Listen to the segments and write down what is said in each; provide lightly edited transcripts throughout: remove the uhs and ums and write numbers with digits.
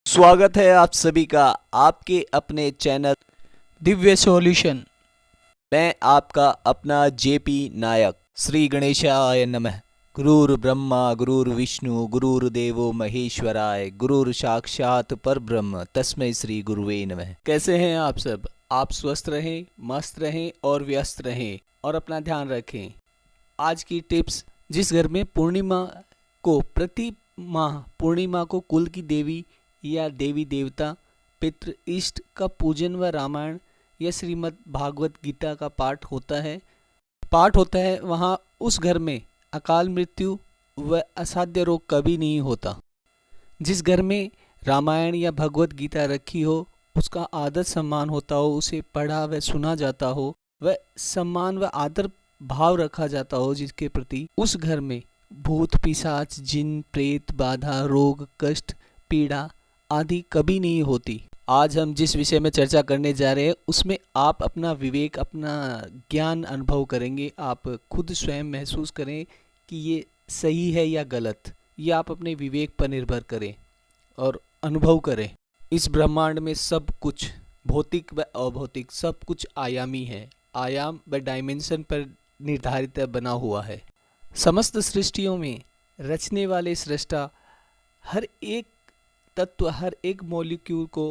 स्वागत है आप सभी का आपके अपने चैनल दिव्य सॉल्यूशन। मैं आपका अपना जेपी नायक। श्री गणेशाय नमः। गुरुर् ब्रह्मा गुरुर्विष्णु गुरुर्देवो महेश्वराय गुरुर् साक्षात परब्रह्म तस्मै श्री गुरुवे नमः। कैसे हैं आप सब? आप स्वस्थ रहें, मस्त रहें और व्यस्त रहें और अपना ध्यान रखें। आज की टिप्स, जिस घर में पूर्णिमा को प्रति माह पूर्णिमा को कुल की देवी या देवी देवता, पितृ, इष्ट का पूजन व रामायण या श्रीमद् भागवत गीता का पाठ होता है वहाँ उस घर में अकाल मृत्यु व असाध्य रोग कभी नहीं होता। जिस घर में रामायण या भगवत गीता रखी हो, उसका आदर सम्मान होता हो, उसे पढ़ा व सुना जाता हो, व सम्मान व आदर भाव रखा जाता हो जिसके प्रति, उस घर में भूत पिशाच, जिन, प्रेत, बाधा, रोग, कष्ट, पीड़ा आदि कभी नहीं होती। आज हम जिस विषय में चर्चा करने जा रहे हैं उसमें आप अपना विवेक, अपना ज्ञान अनुभव करेंगे। आप खुद स्वयं महसूस करें कि ये सही है या गलत। ये आप अपने विवेक पर निर्भर करें और अनुभव करें। इस ब्रह्मांड में सब कुछ भौतिक व अभौतिक सब कुछ आयामी है। आयाम व डायमेंशन पर निर्धारित बना हुआ है। समस्त सृष्टियों में रचने वाले सृष्टा हर एक तत्व, हर एक मॉलिक्यूल को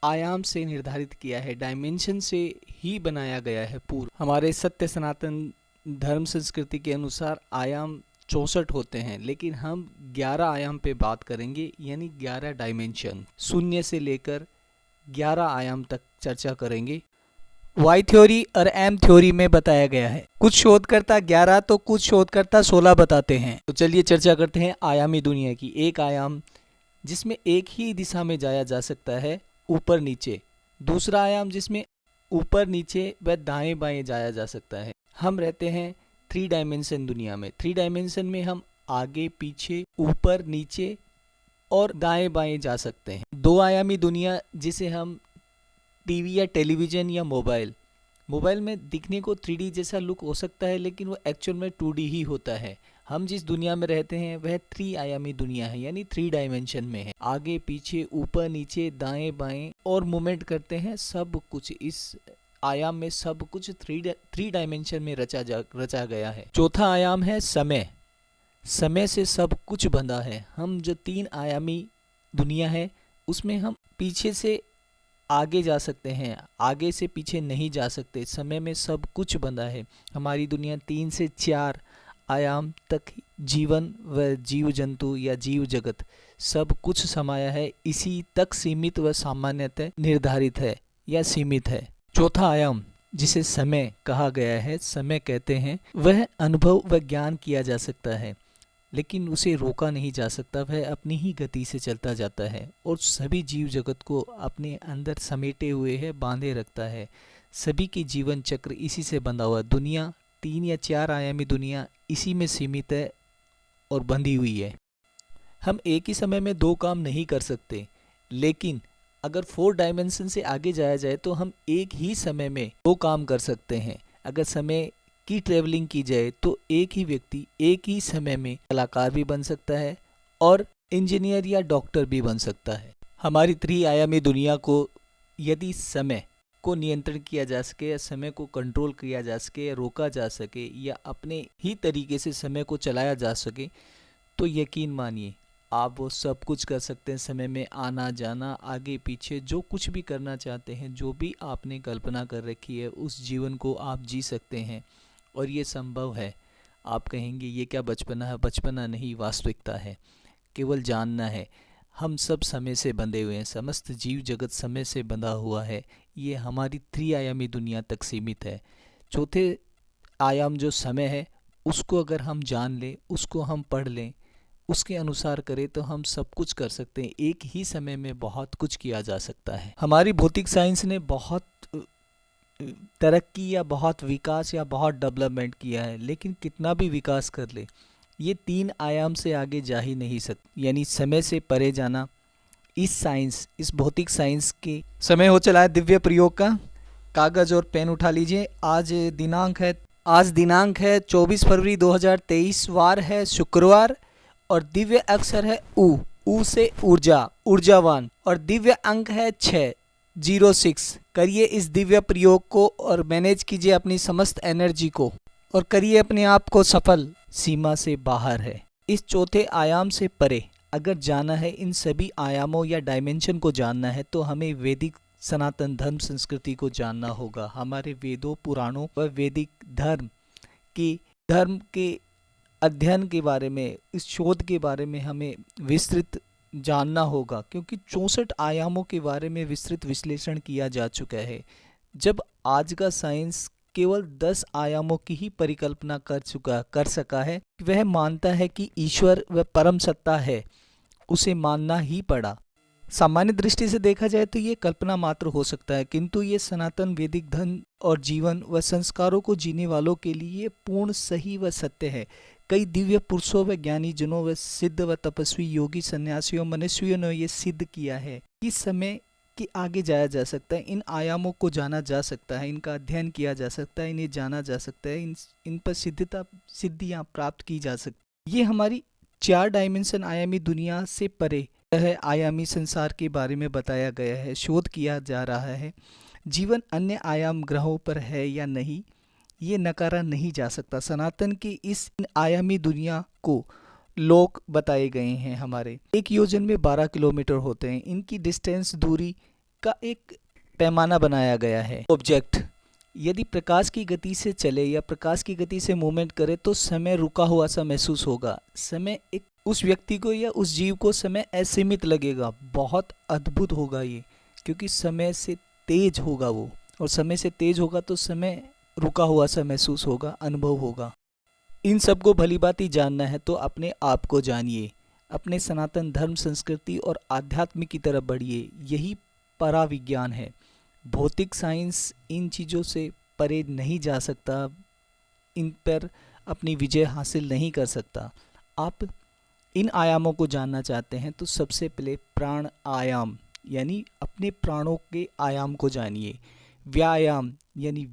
आयाम से निर्धारित किया है, डायमेंशन से ही बनाया गया है। पूर्व हमारे सत्य सनातन धर्म संस्कृति के अनुसार आयाम 64 होते हैं, लेकिन हम 11 आयाम पे बात करेंगे, यानी 11 डायमेंशन, शून्य से लेकर 11 आयाम तक चर्चा करेंगे। वाई थ्योरी और एम थ्योरी में बताया गया है। कुछ शोधकर्ता 11 तो कुछ शोधकर्ता 16 बताते हैं। तो चलिए चर्चा करते हैं आयामी दुनिया की। एक आयाम जिसमें एक ही दिशा में जाया जा सकता है, ऊपर नीचे। दूसरा आयाम जिसमें ऊपर नीचे व दाएं बाएं जाया जा सकता है। हम रहते हैं 3 डायमेंशन दुनिया में। 3 डायमेंशन में हम आगे पीछे, ऊपर नीचे और दाएं बाएं जा सकते हैं। 2 आयामी दुनिया जिसे हम टीवी या टेलीविज़न या मोबाइल में दिखने को 3D जैसा लुक हो सकता है, लेकिन वो एक्चुअल में 2D ही होता है। हम जिस दुनिया में रहते हैं वह 3 आयामी दुनिया है, यानी 3 डायमेंशन में है। आगे पीछे, ऊपर नीचे, दाएं बाएं और मूवमेंट करते हैं। सब कुछ इस आयाम में, सब कुछ 3 डायमेंशन में रचा गया है। चौथा आयाम है समय। समय से सब कुछ बंधा है। हम जो 3 आयामी दुनिया है उसमें हम पीछे से आगे जा सकते हैं, आगे से पीछे नहीं जा सकते। समय में सब कुछ बंधा है। हमारी दुनिया 3 से 4 आयाम तक जीवन व जीव जंतु या जीव जगत सब कुछ समाया है। इसी तक सीमित व सामान्यतः निर्धारित है या सीमित है। चौथा आयाम जिसे समय कहा गया है, समय कहते हैं, वह अनुभव व ज्ञान किया जा सकता है, लेकिन उसे रोका नहीं जा सकता। वह अपनी ही गति से चलता जाता है और सभी जीव जगत को अपने अंदर समेटे हुए है, बांधे रखता है। सभी की जीवन चक्र इसी से बंधा हुआ है। दुनिया 3 या 4 आयामी दुनिया इसी में सीमित है और बंधी हुई है। हम एक ही समय में 2 काम नहीं कर सकते, लेकिन अगर 4 डायमेंशन से आगे जाया जाए तो हम एक ही समय में 2 काम कर सकते हैं। अगर समय की ट्रेवलिंग की जाए तो एक ही व्यक्ति एक ही समय में कलाकार भी बन सकता है और इंजीनियर या डॉक्टर भी बन सकता है। हमारी 3 आयामी दुनिया को यदि समय को नियंत्रण किया जा सके या समय को कंट्रोल किया जा सके या रोका जा सके या अपने ही तरीके से समय को चलाया जा सके, तो यकीन मानिए आप वो सब कुछ कर सकते हैं। समय में आना जाना, आगे पीछे, जो कुछ भी करना चाहते हैं, जो भी आपने कल्पना कर रखी है, उस जीवन को आप जी सकते हैं और ये संभव है। आप कहेंगे ये क्या बचपना है? बचपना नहीं, वास्तविकता है। केवल जानना है। हम सब समय से बंधे हुए हैं। समस्त जीव जगत समय से बंधा हुआ है। ये हमारी 3 आयामी दुनिया तक सीमित है। चौथे आयाम जो समय है, उसको अगर हम जान लें, उसको हम पढ़ लें, उसके अनुसार करें तो हम सब कुछ कर सकते हैं। एक ही समय में बहुत कुछ किया जा सकता है। हमारी भौतिक साइंस ने बहुत तरक्की या बहुत विकास या बहुत डेवलपमेंट किया है, लेकिन कितना भी विकास कर ले, ये 3 आयाम से आगे जा ही नहीं सकते। यानी समय से परे जाना, इस भौतिक साइंस के समय हो चला है दिव्य प्रयोग का। कागज और पेन उठा लीजिए। आज दिनांक है 24 फरवरी 2023, वार है शुक्रवार और दिव्य अक्षर है उ। ऊ से ऊर्जा, ऊर्जावान। और दिव्य अंक है 606। करिए इस दिव्य प्रयोग को और मैनेज कीजिए अपनी समस्त एनर्जी को और करिए अपने आप को सफल। सीमा से बाहर है, इस चौथे आयाम से परे अगर जाना है, इन सभी आयामों या डायमेंशन को जानना है तो हमें वैदिक सनातन धर्म संस्कृति को जानना होगा। हमारे वेदों, पुराणों व वैदिक धर्म के अध्ययन के बारे में, इस शोध के बारे में हमें विस्तृत जानना होगा, क्योंकि 64 आयामों के बारे में विस्तृत विश्लेषण किया जा चुका है। जब आज का साइंस केवल 10 आयामों की ही परिकल्पना कर सका है, वह मानता है कि ईश्वर व परम सत्ता है, उसे मानना ही पड़ा। सामान्य दृष्टि से देखा जाए तो ये कल्पना मात्र हो सकता है, किंतु ये सनातन वैदिक धर्म और जीवन व संस्कारों को जीने वालों के लिए पूर्ण सही व सत्य है। कई दिव्य पुरुषों व ज्ञानी जनों व सिद्ध व तपस्वी योगी सन्यासियों मनुष्यों ने ये सिद्ध किया है कि समय के आगे जाया जा सकता है, इन आयामों को जाना जा सकता है, इनका अध्ययन किया जा सकता है, इन्हें जाना जा सकता है, इन पर सिद्धियाँ प्राप्त की जा सकती। ये हमारी 4 डायमेंशन आयामी दुनिया से परे है, आयामी संसार के बारे में बताया गया है, शोध किया जा रहा है। जीवन अन्य आयाम ग्रहों पर है या नहीं, ये नकारा नहीं जा सकता। सनातन की इस आयामी दुनिया को लोक बताए गए हैं हमारे। एक योजन में 12 किलोमीटर होते हैं। इनकी डिस्टेंस, दूरी का एक पैमाना बनाया गया है। ऑब्जेक्ट यदि प्रकाश की गति से चले या प्रकाश की गति से मूवमेंट करे तो समय रुका हुआ सा महसूस होगा। समय एक उस व्यक्ति को या उस जीव को समय असीमित लगेगा। बहुत अद्भुत होगा ये, क्योंकि समय से तेज होगा वो, और समय से तेज होगा तो समय रुका हुआ सा महसूस होगा, अनुभव होगा। इन सब को भली भांति जानना है तो अपने आप को जानिए, अपने सनातन धर्म संस्कृति और आध्यात्म की तरफ बढ़िए। यही पराविज्ञान है। भौतिक साइंस इन चीज़ों से परे नहीं जा सकता, इन पर अपनी विजय हासिल नहीं कर सकता। आप इन आयामों को जानना चाहते हैं तो सबसे पहले प्राण आयाम यानी अपने प्राणों के आयाम को जानिए। व्यायाम यानी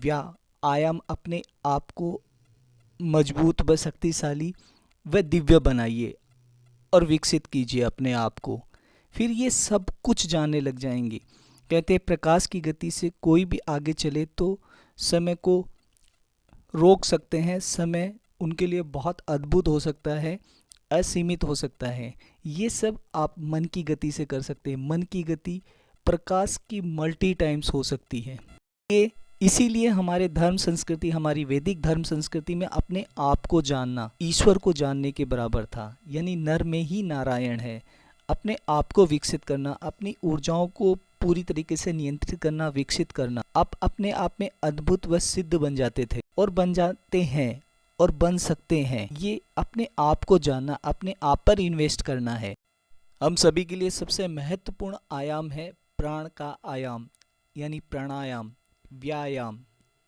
आयाम अपने आप को मजबूत व शक्तिशाली व दिव्य बनाइए और विकसित कीजिए अपने आप को। फिर ये सब कुछ जानने लग जाएंगे। कहते हैं प्रकाश की गति से कोई भी आगे चले तो समय को रोक सकते हैं। समय उनके लिए बहुत अद्भुत हो सकता है, असीमित हो सकता है। ये सब आप मन की गति से कर सकते हैं। मन की गति प्रकाश की मल्टी टाइम्स हो सकती है। ये इसीलिए हमारे धर्म संस्कृति, हमारी वैदिक धर्म संस्कृति में अपने आप को जानना ईश्वर को जानने के बराबर था। यानी नर में ही नारायण है। अपने आप को विकसित करना, अपनी ऊर्जाओं को पूरी तरीके से नियंत्रित करना, विकसित करना, आप अपने आप में अद्भुत व सिद्ध बन जाते थे और बन जाते हैं और बन सकते हैं। ये अपने आप को जानना, अपने आप पर इन्वेस्ट करना है। हम सभी के लिए सबसे महत्वपूर्ण आयाम है प्राण का आयाम यानी प्राणायाम। व्यायाम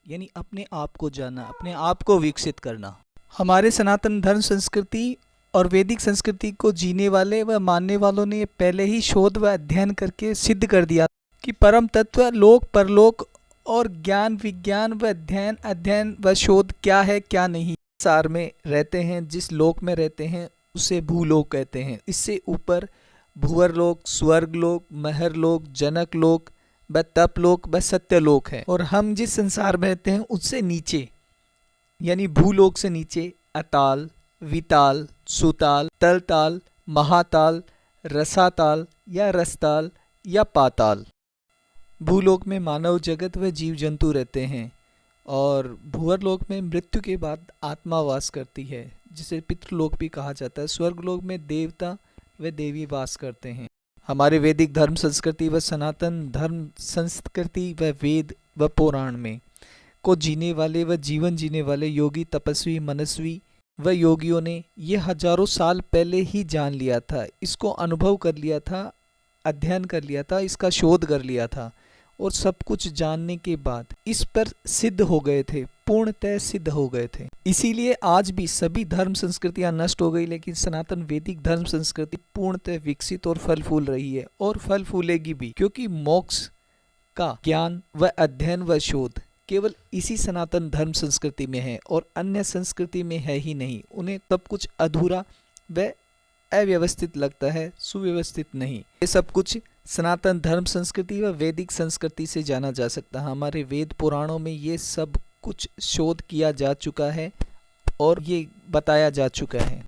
यानी अपने आप को जानना, अपने आप को विकसित करना। हमारे सनातन धर्म संस्कृति और वैदिक संस्कृति को जीने वाले व मानने वालों ने पहले ही शोध व अध्ययन करके सिद्ध कर दिया कि परम तत्व, लोक, परलोक और ज्ञान, विज्ञान व अध्ययन व शोध क्या है क्या नहीं। संसार में रहते हैं, जिस लोक में रहते हैं उसे भूलोक कहते हैं। इससे ऊपर भूवरलोक, स्वर्गलोक, महरलोक, जनकलोक व तपलोक व सत्यलोक है। और हम जिस संसार में रहते हैं उससे नीचे यानी भूलोक से नीचे अताल, विताल, सुताल, तलताल, महाताल, रसाताल या रसताल या पाताल। भूलोक में मानव जगत व जीव जंतु रहते हैं और भूवरलोक में मृत्यु के बाद आत्मा वास करती है, जिसे पितृलोक भी कहा जाता है। स्वर्गलोक में देवता व देवी वास करते हैं। हमारे वैदिक धर्म संस्कृति व सनातन धर्म संस्कृति व वेद व पुराण में को जीने वाले व जीवन जीने वाले योगी, तपस्वी, मनस्वी व योगियों ने ये हजारों साल पहले ही जान लिया था, इसको अनुभव कर लिया था, अध्ययन कर लिया था, इसका शोध कर लिया था और सब कुछ जानने के बाद इस पर सिद्ध हो गए थे, पूर्णतः सिद्ध हो गए थे। इसीलिए आज भी सभी धर्म संस्कृतियां नष्ट हो गई, लेकिन सनातन वैदिक धर्म संस्कृति पूर्णतः विकसित और फल फूल रही है और फल फूलेगी भी, क्योंकि मोक्ष का ज्ञान व अध्ययन व शोध केवल इसी सनातन धर्म संस्कृति में है और अन्य संस्कृति में है ही नहीं। उन्हें सब कुछ अधूरा व अव्यवस्थित लगता है, सुव्यवस्थित नहीं। ये सब कुछ सनातन धर्म संस्कृति व वैदिक संस्कृति से जाना जा सकता है। हमारे वेद पुराणों में ये सब कुछ शोध किया जा चुका है और ये बताया जा चुका है।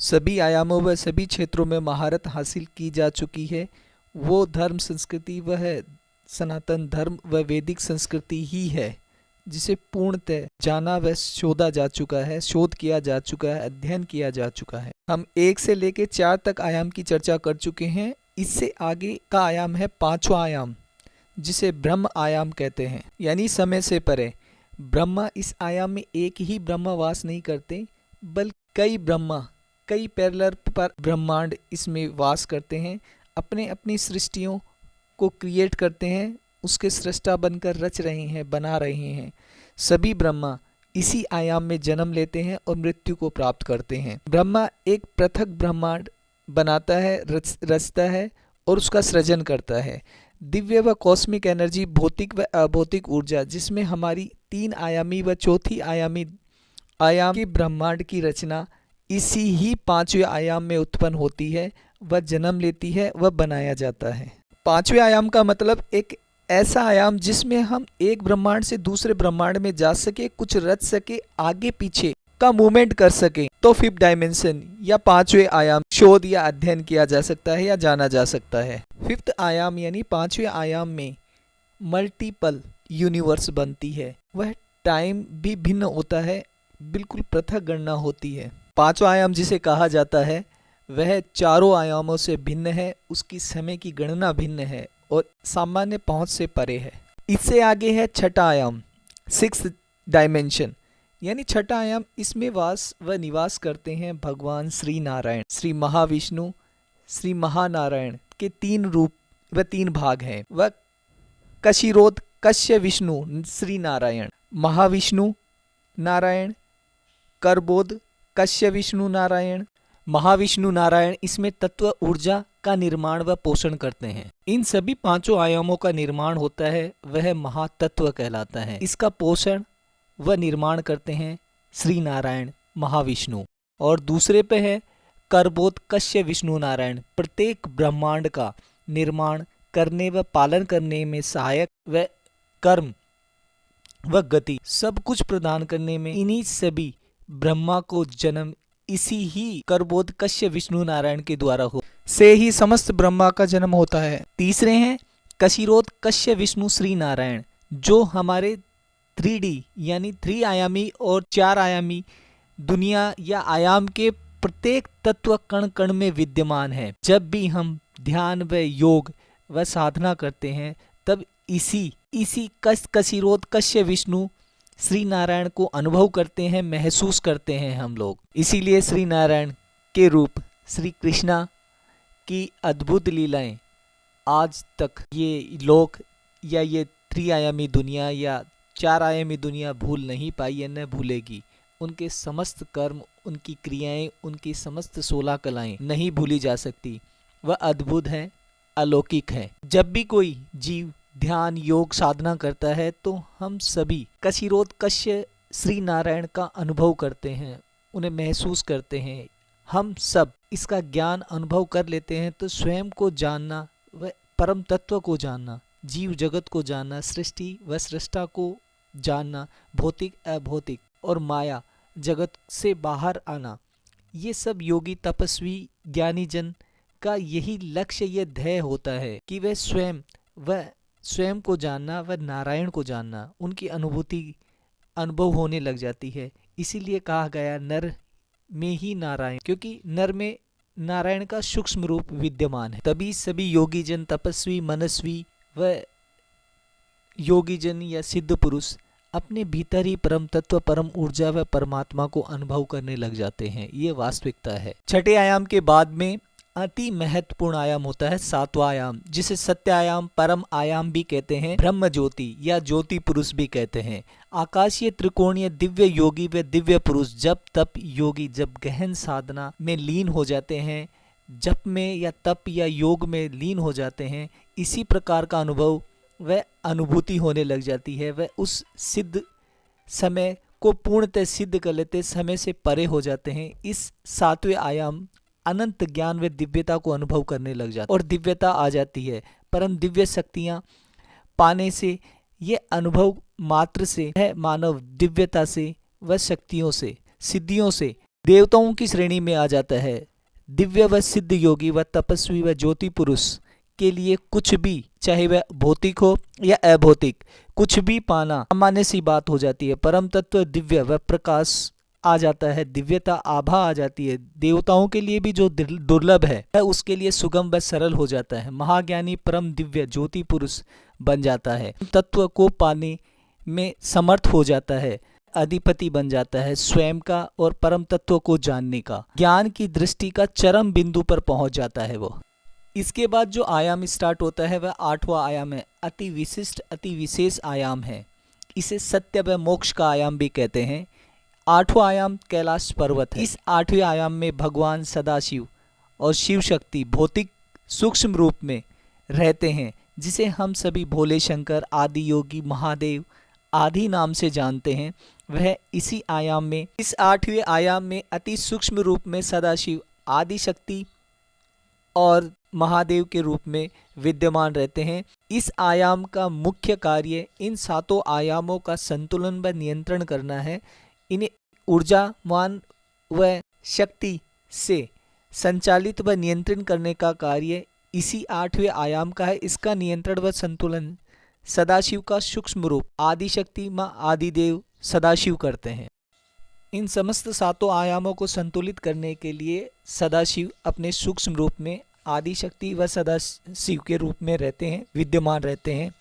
सभी आयामों व सभी क्षेत्रों में महारत हासिल की जा चुकी है। वो धर्म संस्कृति वह सनातन धर्म व वैदिक संस्कृति ही है जिसे पूर्णतः जाना व शोधा जा चुका है, शोध किया जा चुका है, अध्ययन किया जा चुका है। हम 1 से लेकर 4 तक आयाम की चर्चा कर चुके हैं। इससे आगे का आयाम है 5वां आयाम, जिसे ब्रह्म आयाम कहते हैं, यानी समय से परे। ब्रह्मा इस आयाम में एक ही ब्रह्मा वास नहीं करते, बल्कि कई ब्रह्मा, कई पैरेलल पर ब्रह्मांड इसमें वास करते हैं, अपने अपनी सृष्टियों को क्रिएट करते हैं, उसके सृष्टा बनकर रच रहे हैं, बना रहे हैं। सभी ब्रह्मा इसी आयाम में जन्म लेते हैं और मृत्यु को प्राप्त करते हैं। ब्रह्मा एक पृथक ब्रह्मांड बनाता है, रचता है और उसका सृजन करता है। दिव्य व कॉस्मिक एनर्जी, भौतिक व अभौतिक ऊर्जा, जिसमें हमारी 3 आयामी व 4थी आयामी आयाम की ब्रह्मांड की रचना इसी ही 5वें आयाम में उत्पन्न होती है, वह जन्म लेती है, वह बनाया जाता है। 5वें आयाम का मतलब एक ऐसा आयाम जिसमें हम एक ब्रह्मांड से दूसरे ब्रह्मांड में जा सके, कुछ रच सके, आगे पीछे का मूवमेंट कर सके, तो 5th डायमेंशन या 5वें आयाम शोध या अध्ययन किया जा सकता है या जाना जा सकता है। 5th आयाम यानी 5वें आयाम में मल्टीपल यूनिवर्स बनती है। वह टाइम भी भिन्न होता है, बिल्कुल पृथक गणना होती है। 5वां आयाम जिसे कहा जाता है वह चारों आयामों से भिन्न है, उसकी समय की गणना भिन्न है और सामान्य पहुंच से परे है। इससे आगे है 6ठा आयाम, 6th डायमेंशन, यानी 6ठा आयाम। इसमें वास व निवास करते हैं भगवान श्री नारायण, श्री महाविष्णु, श्री महानारायण के 3 रूप व 3 भाग हैं। वह कशिरोध कश्य विष्णु श्री नारायण, महाविष्णु नारायण, करबोध कश्य विष्णु नारायण, महाविष्णु नारायण इसमें तत्व ऊर्जा का निर्माण व पोषण करते हैं। इन सभी 5 आयामों का निर्माण होता है, वह महातत्व कहलाता है। इसका पोषण व निर्माण करते हैं श्री नारायण महाविष्णु। और दूसरे पे है करबोध कश्य विष्णु नारायण, प्रत्येक ब्रह्मांड का निर्माण करने व पालन करने में सहायक व कर्म व गति सब कुछ प्रदान करने में इन्हीं सभी ब्रह्मा को जन्म इसी ही करबोध कश्य विष्णु नारायण के द्वारा हो से ही समस्त ब्रह्मा का जन्म होता है। तीसरे हैं कशिरोध कश्य विष्णु श्री नारायण, जो हमारे 3D यानी 3 आयामी और 4 आयामी दुनिया या आयाम के प्रत्येक तत्व कण कण में विद्यमान है। जब भी हम ध्यान व योग व साधना करते हैं तब इसी कशिरोध कश्य विष्णु श्री नारायण को अनुभव करते हैं, महसूस करते हैं हम लोग। इसीलिए श्री नारायण के रूप श्री कृष्णा की अद्भुत लीलाएं आज तक ये लोग या ये 3 आयामी दुनिया या 4 आयामी दुनिया भूल नहीं पाई है, न भूलेगी। उनके समस्त कर्म, उनकी क्रियाएं, उनकी समस्त 16 कलाएं नहीं भूली जा सकती। वह अद्भुत है, अलौकिक है। जब भी कोई जीव ध्यान योग साधना करता है तो हम सभी कशिरोध कश्य श्री नारायण का अनुभव करते हैं, उन्हें महसूस करते हैं। हम सब इसका ज्ञान अनुभव कर लेते हैं तो स्वयं को जानना व परम तत्व को जानना, जीव जगत को जानना, सृष्टि व सृष्टा को जानना, भौतिक अभौतिक और माया जगत से बाहर आना, ये सब योगी तपस्वी ज्ञानी जन का यही लक्ष्य, ये ध्येय होता है कि वे स्वयं को जानना व नारायण को जानना, उनकी अनुभव होने लग जाती है। इसीलिए कहा गया नर में ही नारायण, क्योंकि नर में नारायण का सूक्ष्म रूप विद्यमान है। तभी सभी योगी जन, तपस्वी, मनस्वी व योगी जन या सिद्ध पुरुष अपने भीतर ही परम तत्व, परम ऊर्जा व परमात्मा को अनुभव करने लग जाते हैं। ये वास्तविकता है। 6ठे आयाम के बाद में अति महत्वपूर्ण आयाम होता है 7वां आयाम, जिसे सत्य आयाम, परम आयाम भी कहते हैं, ब्रह्म ज्योति या ज्योति पुरुष भी कहते हैं। आकाशीय त्रिकोणीय दिव्य योगी व दिव्य पुरुष जब तप योगी जब गहन साधना में लीन हो जाते हैं, जप में या तप या योग में लीन हो जाते हैं, इसी प्रकार का अनुभव व अनुभूति होने लग जाती है। वह उस सिद्ध समय को पूर्णतः सिद्ध कर लेते, समय से परे हो जाते हैं। इस 7वें आयाम अनंत ज्ञान व दिव्यता को अनुभव करने लग जाता है और दिव्यता आ जाती है। परम दिव्य शक्तियाँ पाने से, ये अनुभव मात्र से है मानव दिव्यता से व शक्तियों से, सिद्धियों से देवताओं की श्रेणी में आ जाता है। दिव्य व सिद्ध योगी व तपस्वी व ज्योति पुरुष के लिए कुछ भी, चाहे वह भौतिक हो या अभौतिक, कुछ भी पाना सामान्य सी बात हो जाती है। परम तत्व दिव्य व प्रकाश आ जाता है, दिव्यता आभा आ जाती है। देवताओं के लिए भी जो दुर्लभ है उसके लिए सुगम व सरल हो जाता है। महाज्ञानी परम दिव्य ज्योति पुरुष बन जाता है, तत्व को पाने में समर्थ हो जाता है, अधिपति बन जाता है स्वयं का और परम तत्व को जानने का, ज्ञान की दृष्टि का चरम बिंदु पर पहुंच जाता है वो। इसके बाद जो आयाम स्टार्ट होता है वह 8वां आयाम है, अति विशिष्ट अति विशेष आयाम है। इसे सत्य व मोक्ष का आयाम भी कहते हैं। 8वां आयाम कैलाश पर्वत है। इस 8वें आयाम में भगवान सदाशिव और शिव शक्ति भौतिक सूक्ष्म रूप में रहते हैं, जिसे हम सभी भोले शंकर, आदि योगी, महादेव आदि नाम से जानते हैं। वह इसी आयाम में, इस 8वें आयाम में अति सूक्ष्म रूप में सदाशिव, आदि शक्ति और महादेव के रूप में विद्यमान रहते हैं। इस आयाम का मुख्य कार्य इन 7 आयामों का संतुलन व नियंत्रण करना है। इन्हें ऊर्जावान व शक्ति से संचालित व नियंत्रण करने का कार्य इसी 8वें आयाम का है। इसका नियंत्रण व संतुलन सदाशिव का सूक्ष्म रूप आदिशक्ति माँ आदिदेव सदाशिव करते हैं। इन समस्त 7 आयामों को संतुलित करने के लिए सदाशिव अपने सूक्ष्म रूप में आदिशक्ति व सदाशिव के रूप में रहते हैं, विद्यमान रहते हैं,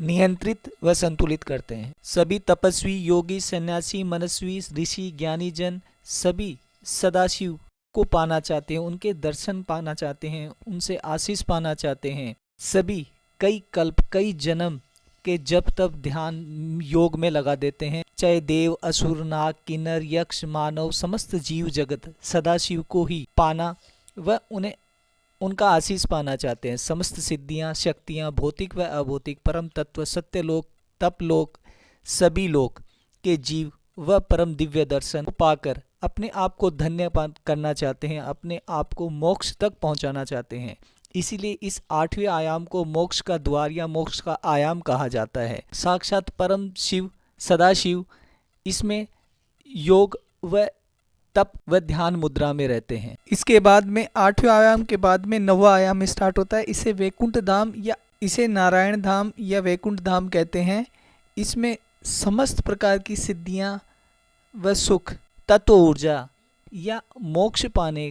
नियंत्रित व संतुलित करते हैं। सभी तपस्वी, योगी, सन्यासी, मनस्वी, ऋषि, ज्ञानी जन सभी सदाशिव को पाना चाहते हैं, उनके दर्शन पाना चाहते हैं, उनसे आशीष पाना चाहते हैं। सभी कई कल्प, कई जन्म के जब तब ध्यान योग में लगा देते हैं। चाहे देव, असुर, नाग, किन्नर, यक्ष, मानव, समस्त जीव जगत सदाशिव को ही पाना व उन्हें उनका आशीष पाना चाहते हैं। समस्त सिद्धियां, शक्तियां, भौतिक व अभौतिक, परम तत्व, सत्यलोक, तपलोक, सभी लोक के जीव व परम दिव्य दर्शन पाकर अपने आप को धन्य करना चाहते हैं, अपने आप को मोक्ष तक पहुंचाना चाहते हैं। इसीलिए इस 8वें आयाम को मोक्ष का द्वार या मोक्ष का आयाम कहा जाता है। साक्षात परम शिव सदाशिव इसमें योग व तप व ध्यान मुद्रा में रहते हैं। इसके बाद में 8वें आयाम के बाद में 9वां आयाम स्टार्ट होता है। इसे वैकुंठ धाम या इसे नारायण धाम या वैकुंठ धाम कहते हैं। इसमें समस्त प्रकार की सिद्धियां व सुख, तत्व ऊर्जा या मोक्ष पाने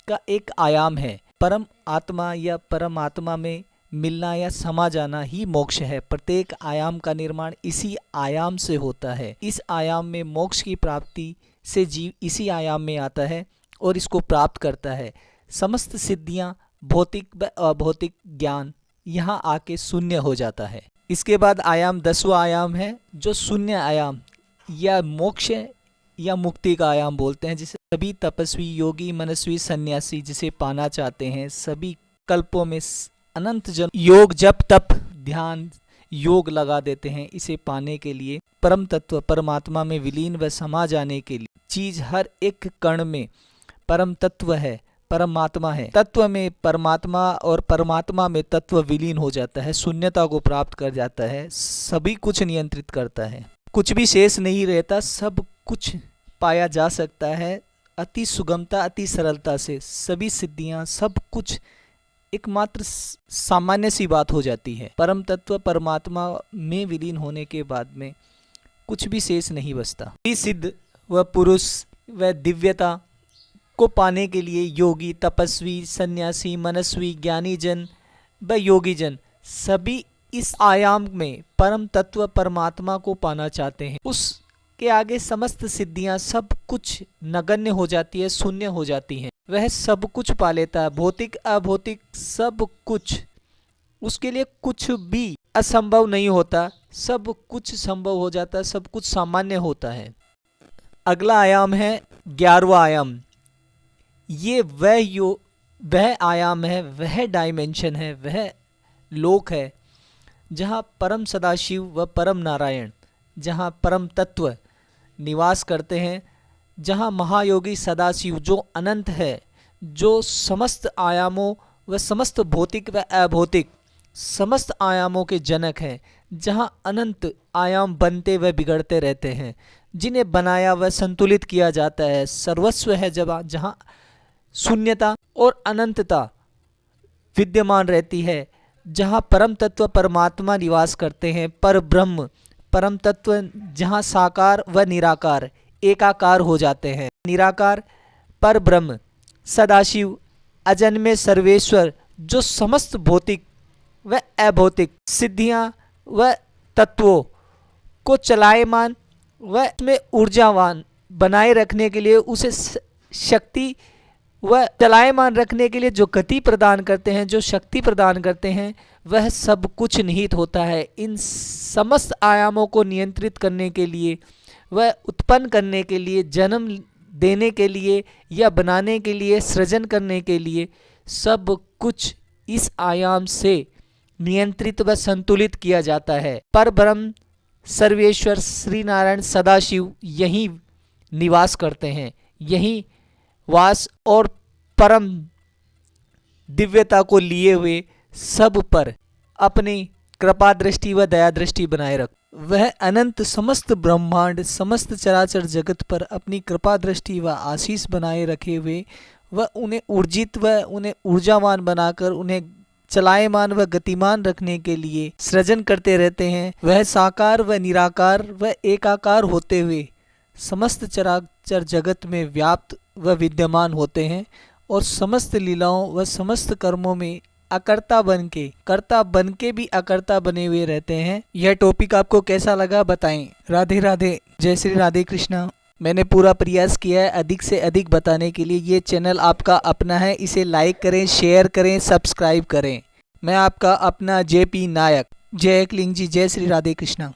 का एक आयाम है। परम आत्मा या परमात्मा में मिलना या समा जाना ही मोक्ष है। प्रत्येक आयाम का निर्माण इसी आयाम से होता है। इस आयाम में मोक्ष की प्राप्ति से जीव इसी आयाम में आता है और इसको प्राप्त करता है। समस्त सिद्धियां, भौतिक व अभौतिक ज्ञान यहाँ आके शून्य हो जाता है। इसके बाद आयाम 10वां आयाम है, जो शून्य आयाम या मोक्ष या मुक्ति का आयाम बोलते हैं, जिसे सभी तपस्वी, योगी, मनस्वी, सन्यासी जिसे पाना चाहते हैं, सभी कल्पों में अनंत जन योग, जप, तप, ध्यान, योग लगा देते हैं इसे पाने के लिए। परम तत्व परमात्मा में विलीन व समा जाने के लिए चीज हर एक कण में परम तत्व है, परमात्मा है। तत्व में परमात्मा और परमात्मा में तत्व विलीन हो जाता है, शून्यता को प्राप्त कर जाता है, सभी कुछ नियंत्रित करता है, कुछ भी शेष नहीं रहता, सब कुछ पाया जा सकता है अति सुगमता, अति सरलता से। सभी सिद्धियां, सब कुछ एकमात्र सामान्य सी बात हो जाती है। परम तत्व परमात्मा में विलीन होने के बाद में कुछ भी शेष नहीं बचता। सिद्ध व पुरुष व दिव्यता को पाने के लिए योगी, तपस्वी, सन्यासी, मनस्वी, ज्ञानी जन व योगी जन सभी इस आयाम में परम तत्व परमात्मा को पाना चाहते हैं। उसके आगे समस्त सिद्धियां, सब कुछ नगण्य हो जाती है, शून्य हो जाती हैं। वह सब कुछ पा लेता है, भौतिक अभौतिक सब कुछ। उसके लिए कुछ भी असंभव नहीं होता, सब कुछ संभव हो जाता है, सब कुछ सामान्य होता है। अगला आयाम है 11वां आयाम। ये वह आयाम है, वह डायमेंशन है, वह लोक है जहाँ परम सदाशिव व परम नारायण, जहाँ परम तत्व निवास करते हैं, जहाँ महायोगी सदाशिव जो अनंत है, जो समस्त आयामों व समस्त भौतिक व अभौतिक समस्त आयामों के जनक हैं, जहाँ अनंत आयाम बनते व बिगड़ते रहते हैं, जिन्हें बनाया व संतुलित किया जाता है। सर्वस्व है जहाँ शून्यता और अनंतता विद्यमान रहती है, जहाँ परम तत्व परमात्मा निवास करते हैं। पर ब्रह्म परम तत्व जहाँ साकार व निराकार एकाकार हो जाते हैं। निराकार पर ब्रह्म सदाशिव अजन्मे सर्वेश्वर, जो समस्त भौतिक व अभौतिक सिद्धियां व तत्वों को चलायमान व उसमें ऊर्जावान बनाए रखने के लिए, उसे शक्ति व चलायमान रखने के लिए जो गति प्रदान करते हैं, जो शक्ति प्रदान करते हैं, वह सब कुछ निहित होता है। इन समस्त आयामों को नियंत्रित करने के लिए, वह उत्पन्न करने के लिए, जन्म देने के लिए या बनाने के लिए, सृजन करने के लिए, सब कुछ इस आयाम से नियंत्रित व संतुलित किया जाता है। पर ब्रह्म सर्वेश्वर श्री नारायण सदाशिव यहीं निवास करते हैं, यहीं वास और परम दिव्यता को लिए हुए सब पर अपनी कृपा दृष्टि व दया दृष्टि बनाए रख। वह अनंत समस्त ब्रह्मांड समस्त चराचर जगत पर अपनी कृपा दृष्टि व आशीष बनाए रखे हुए, वह उन्हें ऊर्जित व उन्हें ऊर्जावान बनाकर उन्हें चलायमान व गतिमान रखने के लिए सृजन करते रहते हैं। वह साकार व निराकार व एकाकार होते हुए समस्त चराचर जगत में व्याप्त व विद्यमान होते हैं और समस्त लीलाओं व समस्त कर्मों में अकर्ता बन के, कर्ता बन के भी अकर्ता बने हुए रहते हैं। यह टॉपिक आपको कैसा लगा बताएं। राधे राधे, जय श्री राधे कृष्णा। मैंने पूरा प्रयास किया है अधिक से अधिक बताने के लिए। ये चैनल आपका अपना है, इसे लाइक करें, शेयर करें, सब्सक्राइब करें। मैं आपका अपना JP नायक। जय क्लिंग जी, जय श्री राधे कृष्णा।